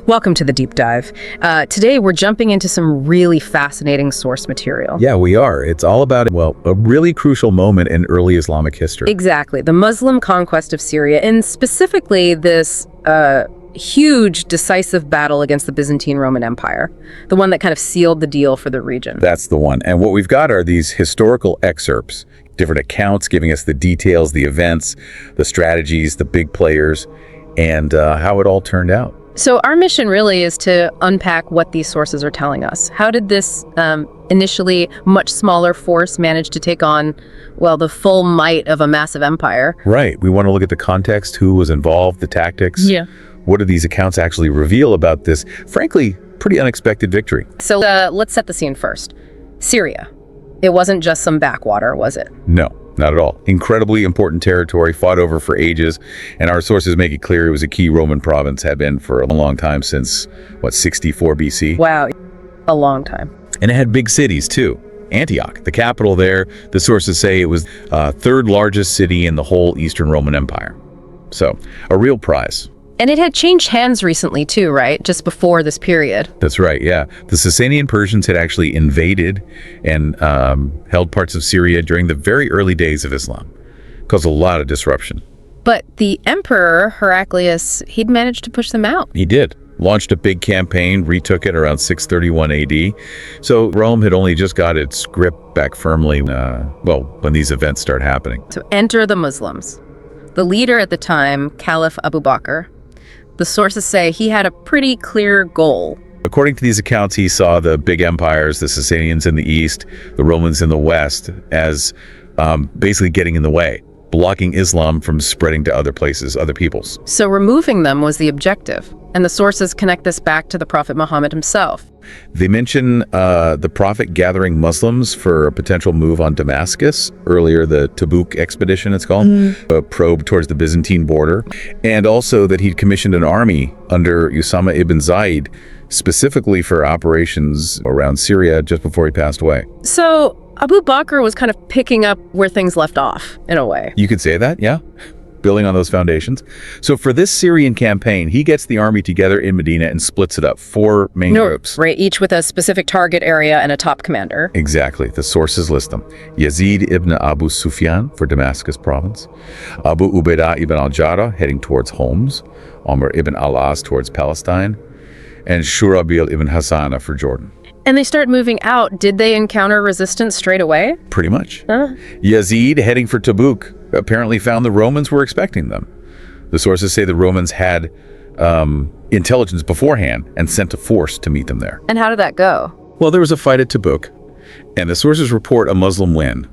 Welcome to the deep dive. Today we're jumping into some really fascinating source material. Yeah, we are. It's all about, well, a really crucial moment in early Islamic history. Exactly. The Muslim conquest of Syria, and specifically this huge, decisive battle against the Byzantine Roman Empire, the one that kind of sealed the deal for the region. That's the one. And what we've got are these historical excerpts, different accounts giving us the details, the events, the strategies, the big players, and how it all turned out. So our mission really is to unpack what these sources are telling us. How did this initially much smaller force manage to take on, well, the full might of a massive empire? Right. We want to look at the context, who was involved, the tactics. Yeah. What do these accounts actually reveal about this, frankly, pretty unexpected victory? So let's set the scene first. Syria. It wasn't just some backwater, was it? No, not at all. Incredibly important territory, fought over for ages, and our sources make it clear it was a key Roman province, had been for a long time, since, 64 BC? Wow, a long time. And it had big cities, too. Antioch, the capital there, the sources say it was third largest city in the whole Eastern Roman Empire. So, a real prize. And it had changed hands recently too, right? Just before this period. That's right, yeah. The Sasanian Persians had actually invaded and held parts of Syria during the very early days of Islam. Caused a lot of disruption. But the Emperor Heraclius, he'd managed to push them out. He did. Launched a big campaign, retook it around 631 AD. So Rome had only just got its grip back firmly, when these events start happening. So enter the Muslims. The leader at the time, Caliph Abu Bakr, the sources say he had a pretty clear goal. According to these accounts, he saw the big empires, the Sasanians in the east, the Romans in the west, as basically getting in the way, blocking Islam from spreading to other places, other peoples. So removing them was the objective. And the sources connect this back to the Prophet Muhammad himself. They mention the Prophet gathering Muslims for a potential move on Damascus, earlier the Tabuk expedition it's called, a probe towards the Byzantine border, and also that he'd commissioned an army under Usama ibn Zaid, specifically for operations around Syria just before he passed away. So Abu Bakr was kind of picking up where things left off, in a way. You could say that, yeah. Building on those foundations. So for this Syrian campaign, he gets the army together in Medina and splits it up, 4 main groups. Right, each with a specific target area and a top commander. Exactly. The sources list them. Yazid ibn Abu Sufyan for Damascus province, Abu Ubaidah ibn al-Jarrah heading towards Homs, Amr ibn al-As towards Palestine, and Shurabil ibn Hassana for Jordan. And they start moving out. Did they encounter resistance straight away? Pretty much. Yazid, heading for Tabuk, apparently found the Romans were expecting them. The sources say the Romans had intelligence beforehand and sent a force to meet them there. And how did that go? Well, there was a fight at Tabuk, and the sources report a Muslim win.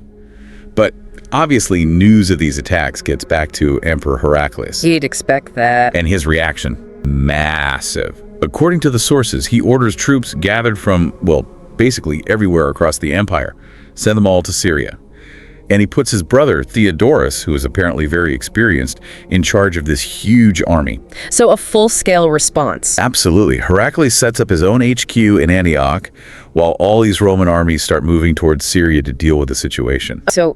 But obviously, news of these attacks gets back to Emperor Heraclius. He'd expect that. And his reaction, massive. According to the sources, he orders troops gathered from, basically everywhere across the empire, send them all to Syria. And he puts his brother, Theodorus, who is apparently very experienced, in charge of this huge army. So a full-scale response. Absolutely. Heraclius sets up his own HQ in Antioch, while all these Roman armies start moving towards Syria to deal with the situation. So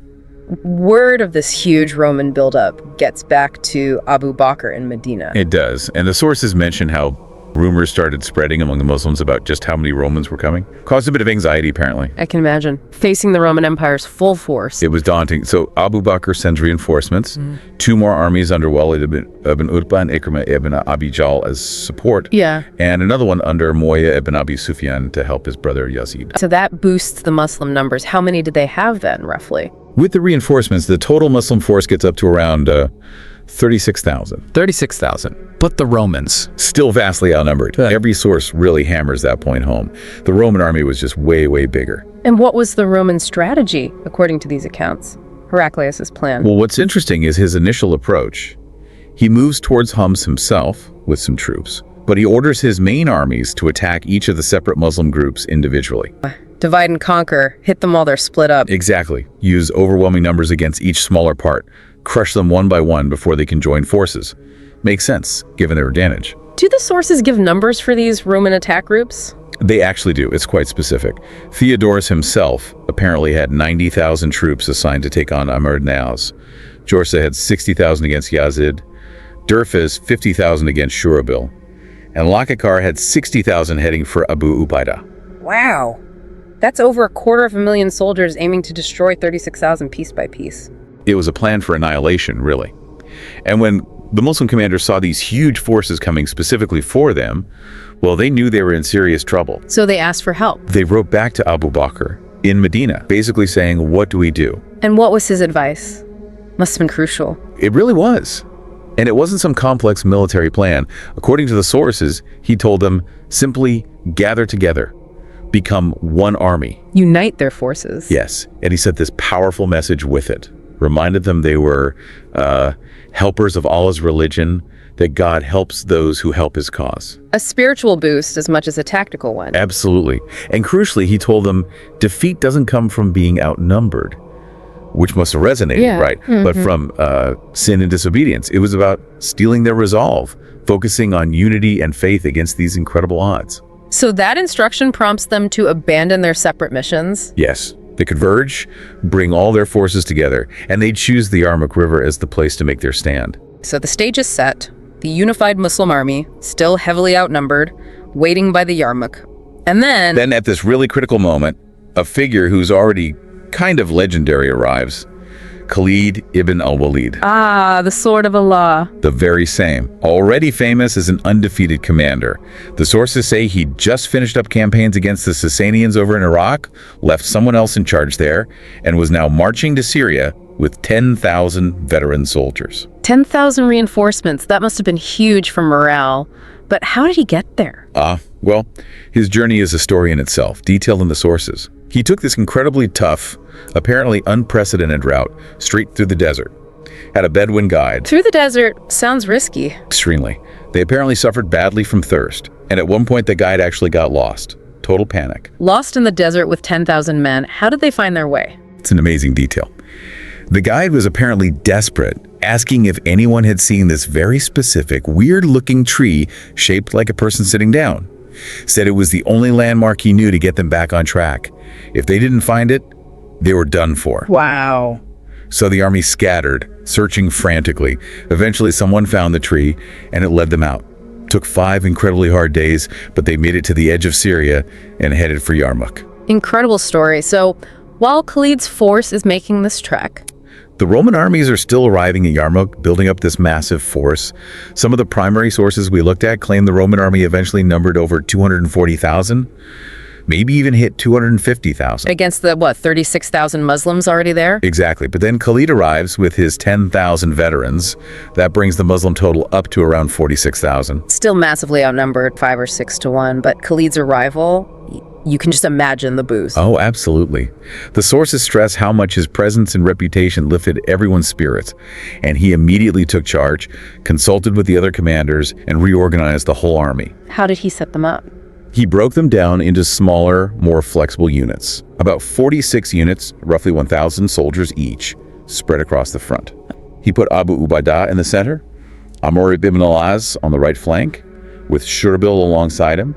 word of this huge Roman buildup gets back to Abu Bakr in Medina. It does. And the sources mention how rumors started spreading among the Muslims about just how many Romans were coming. Caused a bit of anxiety, apparently. I can imagine. Facing the Roman Empire's full force. It was daunting. So Abu Bakr sends reinforcements, 2 more armies under Walid ibn Utbah and Ikrimah ibn Abi Jahl as support, and another one under Muawiyah ibn Abi Sufyan to help his brother Yazid. So that boosts the Muslim numbers. How many did they have then, roughly? With the reinforcements, the total Muslim force gets up to around 36,000. 36,000. But the Romans? Still vastly outnumbered. Every source really hammers that point home. The Roman army was just way, way bigger. And what was the Roman strategy, according to these accounts? Heraclius' plan? Well, what's interesting is his initial approach. He moves towards Homs himself with some troops, but he orders his main armies to attack each of the separate Muslim groups individually. Divide and conquer. Hit them while they're split up. Exactly. Use overwhelming numbers against each smaller part. Crush them one by one before they can join forces. Makes sense, given their advantage. Do the sources give numbers for these Roman attack groups? They actually do. It's quite specific. Theodorus himself apparently had 90,000 troops assigned to take on Amr ibn al-As. Jorsa had 60,000 against Yazid. Durfus, 50,000 against Shurabil. and Lachakar had 60,000 heading for Abu Ubaidah. Wow. That's over 250,000 soldiers aiming to destroy 36,000 piece by piece. It was a plan for annihilation, really. And when the Muslim commanders saw these huge forces coming specifically for them, well, they knew they were in serious trouble. So they asked for help. They wrote back to Abu Bakr in Medina, basically saying, what do we do? And what was his advice? Must have been crucial. It really was. And it wasn't some complex military plan. According to the sources, he told them, simply gather together, become one army. Unite their forces. Yes, and he sent this powerful message with it. Reminded them they were helpers of Allah's religion, that God helps those who help his cause. A spiritual boost as much as a tactical one. Absolutely. And crucially, he told them defeat doesn't come from being outnumbered, which must have resonated, right? But from sin and disobedience. It was about stealing their resolve, focusing on unity and faith against these incredible odds. So that instruction prompts them to abandon their separate missions? Yes. They converge, bring all their forces together, and they choose the Yarmouk River as the place to make their stand. So the stage is set, the unified Muslim army, still heavily outnumbered, waiting by the Yarmouk. And then at this really critical moment, a figure who's already kind of legendary arrives. Khalid ibn al-Walid. Ah, the sword of Allah. The very same. Already famous as an undefeated commander. The sources say he just finished up campaigns against the Sasanians over in Iraq, left someone else in charge there, and was now marching to Syria with 10,000 veteran soldiers. 10,000 reinforcements. That must have been huge for morale. But how did he get there? Well, his journey is a story in itself, detailed in the sources. He took this incredibly tough, apparently unprecedented route straight through the desert. Had a Bedouin guide. Through the desert sounds risky. Extremely. They apparently suffered badly from thirst, and at one point the guide actually got lost. Total panic. Lost in the desert with 10,000 men. How did they find their way? It's an amazing detail. The guide was apparently desperate, asking if anyone had seen this very specific, weird-looking tree shaped like a person sitting down. Said it was the only landmark he knew to get them back on track. If they didn't find it, they were done for. Wow. So the army scattered, searching frantically. Eventually, someone found the tree, and it led them out. Took 5 incredibly hard days, but they made it to the edge of Syria and headed for Yarmouk. Incredible story. So, while Khalid's force is making this trek, the Roman armies are still arriving at Yarmouk, building up this massive force. Some of the primary sources we looked at claim the Roman army eventually numbered over 240,000, maybe even hit 250,000. Against the, 36,000 Muslims already there? Exactly. But then Khalid arrives with his 10,000 veterans. That brings the Muslim total up to around 46,000. Still massively outnumbered, 5 or 6 to 1, but Khalid's arrival, you can just imagine the boost. Oh, absolutely. The sources stress how much his presence and reputation lifted everyone's spirits, and he immediately took charge, consulted with the other commanders, and reorganized the whole army. How did he set them up? He broke them down into smaller, more flexible units. About 46 units, roughly 1,000 soldiers each, spread across the front. He put Abu Ubaidah in the center, Amr ibn al-As on the right flank, with Shurbil alongside him,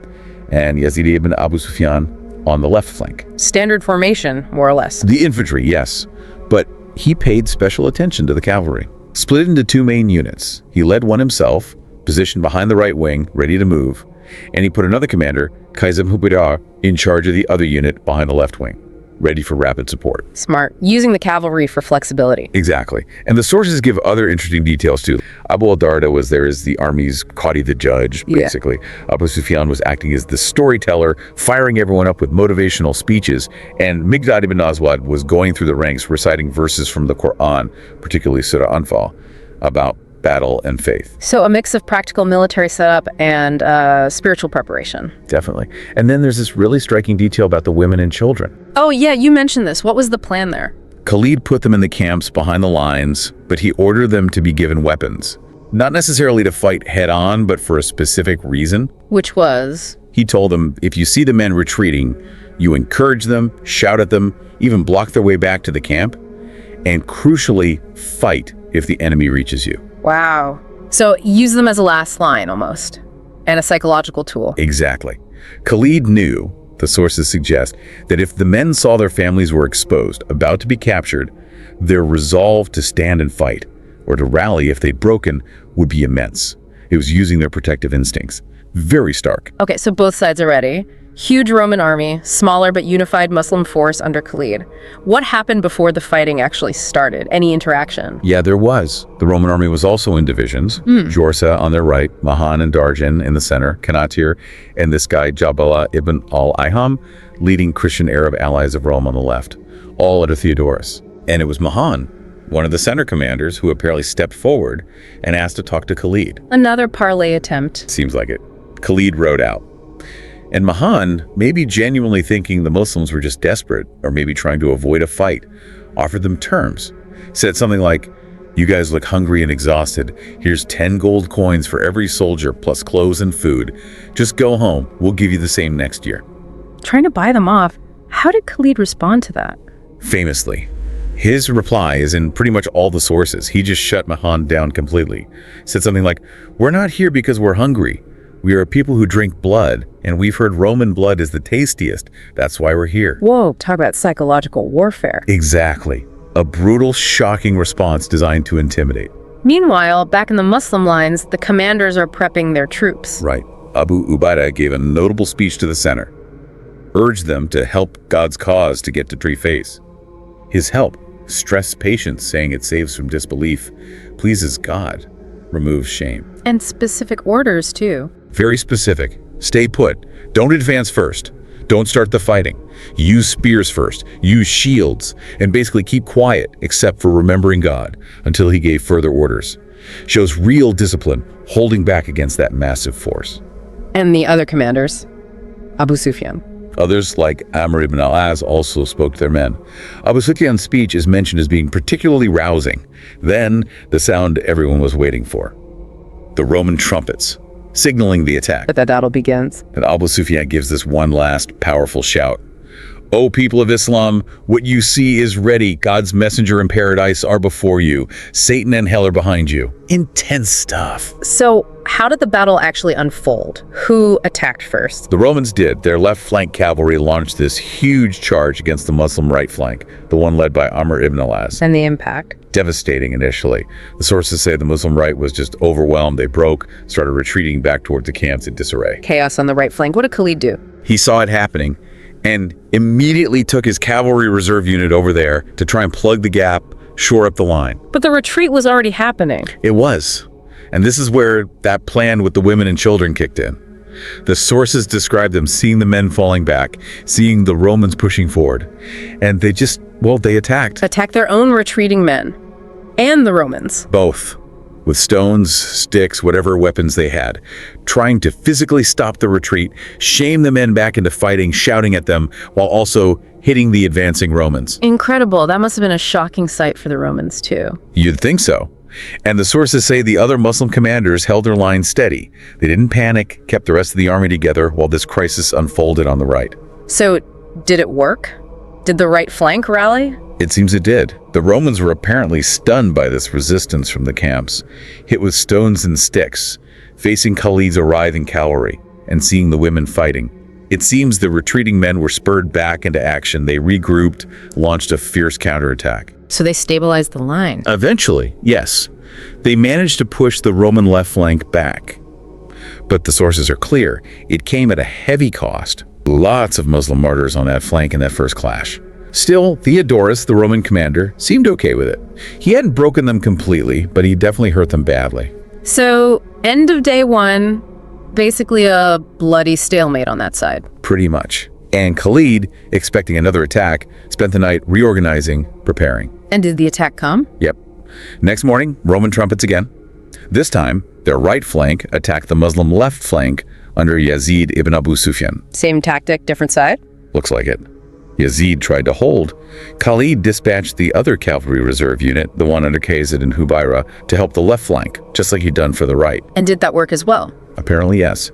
and Yazid ibn Abu Sufyan on the left flank. Standard formation, more or less. The infantry, yes, but he paid special attention to the cavalry. Split into 2 main units. He led one himself, positioned behind the right wing, ready to move, and he put another commander, Qasim Hubidar, in charge of the other unit behind the left wing, ready for rapid support. Smart. Using the cavalry for flexibility. Exactly. And the sources give other interesting details too. Abu al-Darda was there as the army's Qadi the judge, basically. Abu Sufyan was acting as the storyteller, firing everyone up with motivational speeches. And Migdad ibn Aswad was going through the ranks, reciting verses from the Quran, particularly Surah Anfal, about battle and faith. So a mix of practical military setup and spiritual preparation. Definitely. And then there's this really striking detail about the women and children. Oh yeah, you mentioned this. What was the plan there? Khalid put them in the camps behind the lines, but he ordered them to be given weapons. Not necessarily to fight head-on, but for a specific reason. Which was? He told them, if you see the men retreating, you encourage them, shout at them, even block their way back to the camp, and crucially, fight if the enemy reaches you. Wow. So use them as a last line, almost, and a psychological tool. Exactly. Khalid knew, the sources suggest, that if the men saw their families were exposed, about to be captured, their resolve to stand and fight, or to rally if they'd broken, would be immense. It was using their protective instincts. Very stark. Okay, so both sides are ready. Huge Roman army, smaller but unified Muslim force under Khalid. What happened before the fighting actually started? Any interaction? Yeah, there was. The Roman army was also in divisions. Jorsa on their right, Mahan and Darjan in the center, Kanatir, and this guy Jabala ibn al-Iham, leading Christian Arab allies of Rome on the left, all under Theodorus. And it was Mahan, one of the center commanders, who apparently stepped forward and asked to talk to Khalid. Another parley attempt. Seems like it. Khalid rode out. And Mahan, maybe genuinely thinking the Muslims were just desperate, or maybe trying to avoid a fight, offered them terms. Said something like, "You guys look hungry and exhausted. Here's 10 gold coins for every soldier, plus clothes and food. Just go home. We'll give you the same next year." Trying to buy them off. How did Khalid respond to that? Famously, his reply is in pretty much all the sources. He just shut Mahan down completely. Said something like, "We're not here because we're hungry. We are a people who drink blood, and we've heard Roman blood is the tastiest. That's why we're here." Whoa, talk about psychological warfare. Exactly. A brutal, shocking response designed to intimidate. Meanwhile, back in the Muslim lines, the commanders are prepping their troops. Right. Abu Ubaidah gave a notable speech to the center, urged them to help God's cause to get to tree face. His help stressed patience, saying it saves from disbelief, pleases God, removes shame. And specific orders, too. Very specific. Stay put. Don't advance first. Don't start the fighting. Use spears first. Use shields. And basically keep quiet, except for remembering God, until he gave further orders. Shows real discipline, holding back against that massive force. And the other commanders? Abu Sufyan. Others, like Amr ibn al-As, also spoke to their men. Abu Sufyan's speech is mentioned as being particularly rousing. Then, the sound everyone was waiting for. The Roman trumpets, signaling the attack. But the battle begins. And Abu Sufyan gives this one last powerful shout. "O people of Islam, what you see is ready. God's messenger and paradise are before you. Satan and hell are behind you." Intense stuff. So, how did the battle actually unfold? Who attacked first? The Romans did. Their left flank cavalry launched this huge charge against the Muslim right flank, the one led by Amr ibn al-As. And the impact? Devastating initially. The sources say the Muslim right was just overwhelmed. They broke, started retreating back towards the camps in disarray. Chaos on the right flank. What did Khalid do? He saw it happening and immediately took his cavalry reserve unit over there to try and plug the gap, shore up the line. But the retreat was already happening. It was. And this is where that plan with the women and children kicked in. The sources describe them seeing the men falling back, seeing the Romans pushing forward. And they just, well, they attacked. Attacked their own retreating men. And the Romans. Both. With stones, sticks, whatever weapons they had, trying to physically stop the retreat, shame the men back into fighting, shouting at them, while also hitting the advancing Romans. Incredible. That must have been a shocking sight for the Romans, too. You'd think so. And the sources say the other Muslim commanders held their line steady. They didn't panic, kept the rest of the army together while this crisis unfolded on the right. So, did it work? Did the right flank rally? It seems it did. The Romans were apparently stunned by this resistance from the camps, hit with stones and sticks, facing Khalid's arriving cavalry, and seeing the women fighting. It seems the retreating men were spurred back into action. They regrouped, launched a fierce counterattack. So they stabilized the line. Eventually, yes. They managed to push the Roman left flank back. But the sources are clear. It came at a heavy cost. Lots of Muslim martyrs on that flank in that first clash. Still, Theodorus, the Roman commander, seemed okay with it. He hadn't broken them completely, but he definitely hurt them badly. So, end of day one, basically a bloody stalemate on that side. Pretty much. And Khalid, expecting another attack, spent the night reorganizing, preparing. And did the attack come? Yep. Next morning, Roman trumpets again. This time, their right flank attacked the Muslim left flank under Yazid ibn Abu Sufyan. Same tactic, different side? Looks like it. Yazid tried to hold. Khalid dispatched the other cavalry reserve unit, the one under Khalid and Hubayra, to help the left flank, just like he'd done for the right. And did that work as well? Apparently, yes.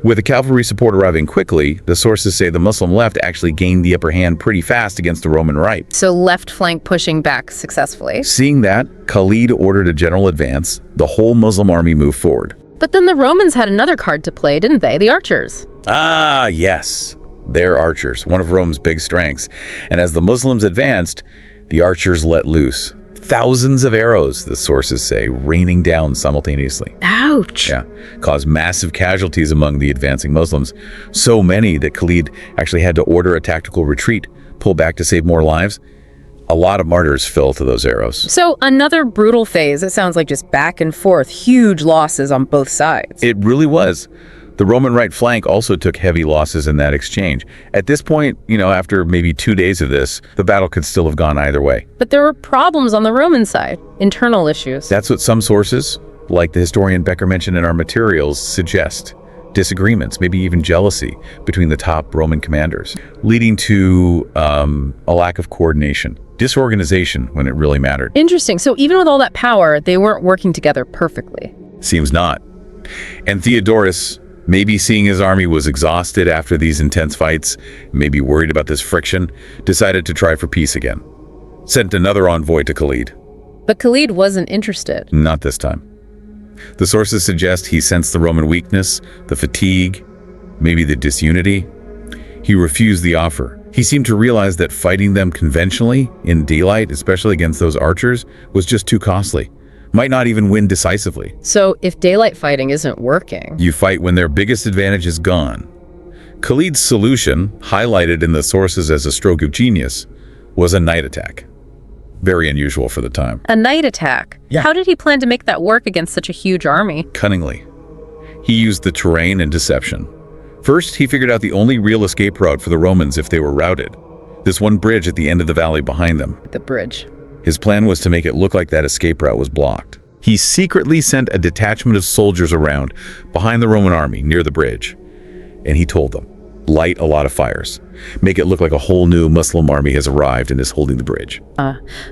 With the cavalry support arriving quickly, the sources say the Muslim left actually gained the upper hand pretty fast against the Roman right. So left flank pushing back successfully. Seeing that, Khalid ordered a general advance. The whole Muslim army moved forward. But then the Romans had another card to play, didn't they? The archers. Ah, yes. They're archers, one of Rome's big strengths. And as the Muslims advanced, the archers let loose. Thousands of arrows, the sources say, raining down simultaneously. Ouch. Yeah, caused massive casualties among the advancing Muslims. So many that Khalid actually had to order a tactical retreat, pull back to save more lives. A lot of martyrs fell to those arrows. So another brutal phase. It sounds like just back and forth, huge losses on both sides. It really was. The Roman right flank also took heavy losses in that exchange. At this point, after maybe 2 days of this, the battle could still have gone either way. But there were problems on the Roman side, internal issues. That's what some sources, like the historian Becker mentioned in our materials, suggest. Disagreements, maybe even jealousy between the top Roman commanders, leading to a lack of coordination, disorganization when it really mattered. Interesting. So even with all that power, they weren't working together perfectly. Seems not. And Theodorus, maybe seeing his army was exhausted after these intense fights, maybe worried about this friction, decided to try for peace again. Sent another envoy to Khalid. But Khalid wasn't interested. Not this time. The sources suggest he sensed the Roman weakness, the fatigue, maybe the disunity. He refused the offer. He seemed to realize that fighting them conventionally, in daylight, especially against those archers, was just too costly. Might not even win decisively. So if daylight fighting isn't working, you fight when their biggest advantage is gone. Khalid's solution, highlighted in the sources as a stroke of genius, was a night attack. Very unusual for the time. a night attack. Yeah. How did he plan to make that work against such a huge army? Cunningly. He used the terrain and deception. First, he figured out the only real escape route for the Romans if they were routed. This one bridge at the end of the valley behind them. The bridge. His plan was to make it look like that escape route was blocked. He secretly sent a detachment of soldiers around behind the Roman army near the bridge. And he told them, light a lot of fires. Make it look like a whole new Muslim army has arrived and is holding the bridge.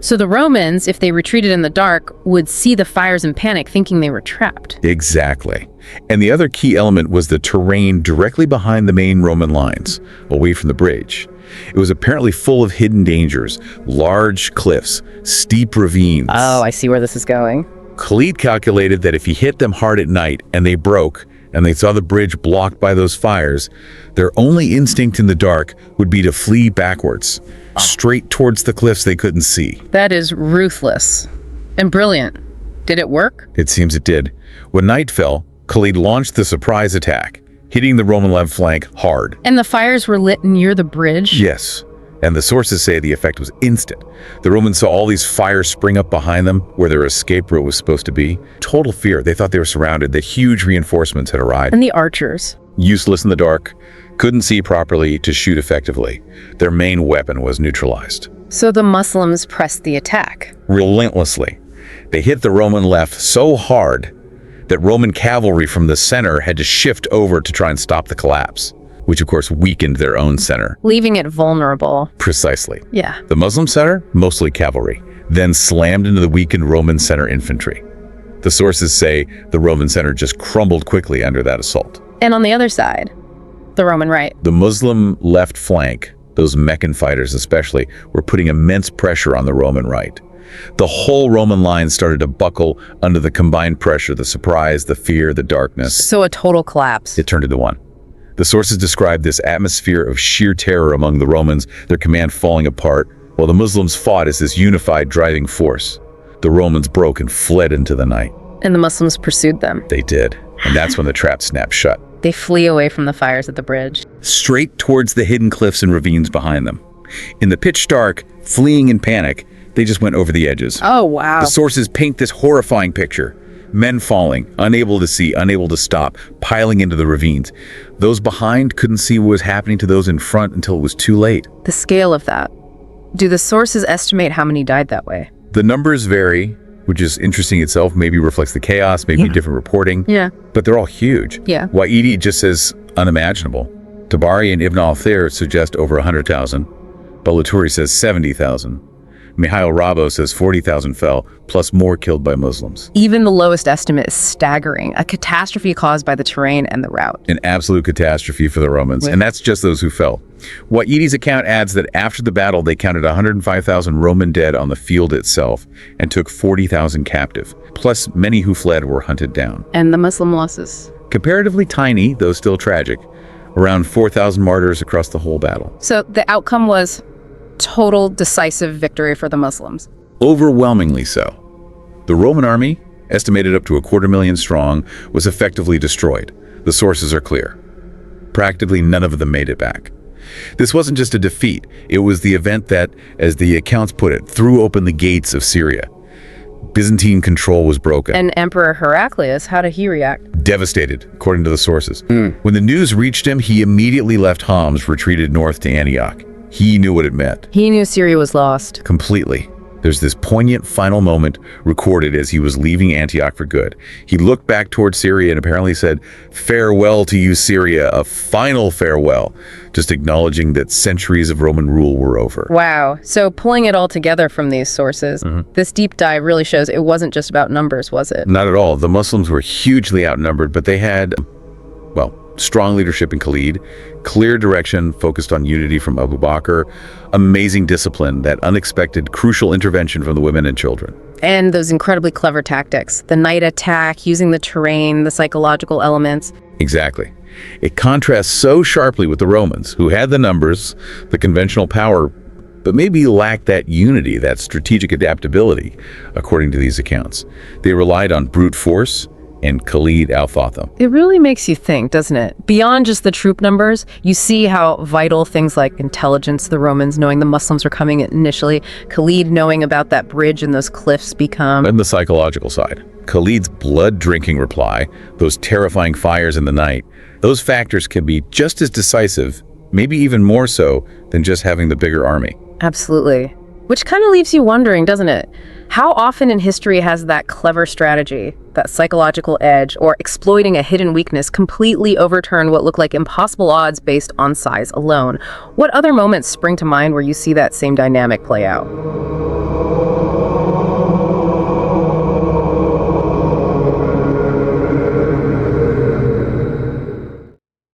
So the Romans, if they retreated in the dark, would see the fires and panic, thinking they were trapped. Exactly. And the other key element was the terrain directly behind the main Roman lines, away from the bridge. It was apparently full of hidden dangers, large cliffs, steep ravines. Oh, I see where this is going. Khalid calculated that if he hit them hard at night and they broke, and they saw the bridge blocked by those fires, their only instinct in the dark would be to flee backwards, straight towards the cliffs they couldn't see. That is ruthless and brilliant. Did it work? It seems it did. When night fell, Khalid launched the surprise attack, hitting the Roman left flank hard. And the fires were lit near the bridge? Yes, and the sources say the effect was instant. The Romans saw all these fires spring up behind them where their escape route was supposed to be. Total fear. They thought they were surrounded, that huge reinforcements had arrived. And the archers? Useless in the dark, couldn't see properly to shoot effectively. Their main weapon was neutralized. So the Muslims pressed the attack. Relentlessly. They hit the Roman left so hard that Roman cavalry from the center had to shift over to try and stop the collapse, which of course weakened their own center. Leaving it vulnerable. Precisely. Yeah. The Muslim center, mostly cavalry, then slammed into the weakened Roman center infantry. The sources say the Roman center just crumbled quickly under that assault. And on the other side, the Roman right. The Muslim left flank, those Meccan fighters especially, were putting immense pressure on the Roman right. The whole Roman line started to buckle under the combined pressure, the surprise, the fear, the darkness. So a total collapse. It turned into one. The sources describe this atmosphere of sheer terror among the Romans, their command falling apart, while the Muslims fought as this unified driving force. The Romans broke and fled into the night. And the Muslims pursued them. They did, and that's when the trap snapped shut. They flee away from the fires at the bridge. Straight towards the hidden cliffs and ravines behind them. In the pitch dark, fleeing in panic, they just went over the edges. Oh, wow. The sources paint this horrifying picture. Men falling, unable to see, unable to stop, piling into the ravines. Those behind couldn't see what was happening to those in front until it was too late. The scale of that. Do the sources estimate how many died that way? The numbers vary, which is interesting itself. Maybe reflects the chaos, maybe different reporting. Yeah. But they're all huge. Yeah. Wa'idi just says unimaginable. Tabari and Ibn al-Thir suggest over 100,000. Balaturi says 70,000. Mihail Rabo says 40,000 fell, plus more killed by Muslims. Even the lowest estimate is staggering. A catastrophe caused by the terrain and the route. An absolute catastrophe for the Romans, and that's just those who fell. Wa'idi's account adds that after the battle, they counted 105,000 Roman dead on the field itself and took 40,000 captive. Plus, many who fled were hunted down. And the Muslim losses? Comparatively tiny, though still tragic. Around 4,000 martyrs across the whole battle. So the outcome was total decisive victory for the Muslims. Overwhelmingly so. The Roman army, estimated up to 250,000 strong, was effectively destroyed. The sources are clear. Practically none of them made it back. This wasn't just a defeat, it was the event that, as the accounts put it, threw open the gates of Syria. Byzantine control was broken. And Emperor Heraclius, how did he react? Devastated, according to the sources. When the news reached him, he immediately left Homs, retreated north to Antioch. He knew what it meant. He knew Syria was lost. Completely. There's this poignant final moment recorded as he was leaving Antioch for good. He looked back toward Syria and apparently said, "Farewell to you, Syria, a final farewell," just acknowledging that centuries of Roman rule were over. Wow. So pulling it all together from these sources, this deep dive really shows it wasn't just about numbers, was it? Not at all. The Muslims were hugely outnumbered, but they had, well, strong leadership in Khalid, clear direction focused on unity from Abu Bakr, amazing discipline, that unexpected, crucial intervention from the women and children. And those incredibly clever tactics, the night attack, using the terrain, the psychological elements. Exactly. It contrasts so sharply with the Romans, who had the numbers, the conventional power, but maybe lacked that unity, that strategic adaptability, according to these accounts. They relied on brute force, and Khalid outthought them. It really makes you think, doesn't it? Beyond just the troop numbers, you see how vital things like intelligence, the Romans knowing the Muslims were coming initially, Khalid knowing about that bridge and those cliffs become. And the psychological side. Khalid's blood-drinking reply, those terrifying fires in the night, those factors can be just as decisive, maybe even more so, than just having the bigger army. Absolutely. Which kind of leaves you wondering, doesn't it? How often in history has that clever strategy, that psychological edge, or exploiting a hidden weakness completely overturned what looked like impossible odds based on size alone? What other moments spring to mind where you see that same dynamic play out?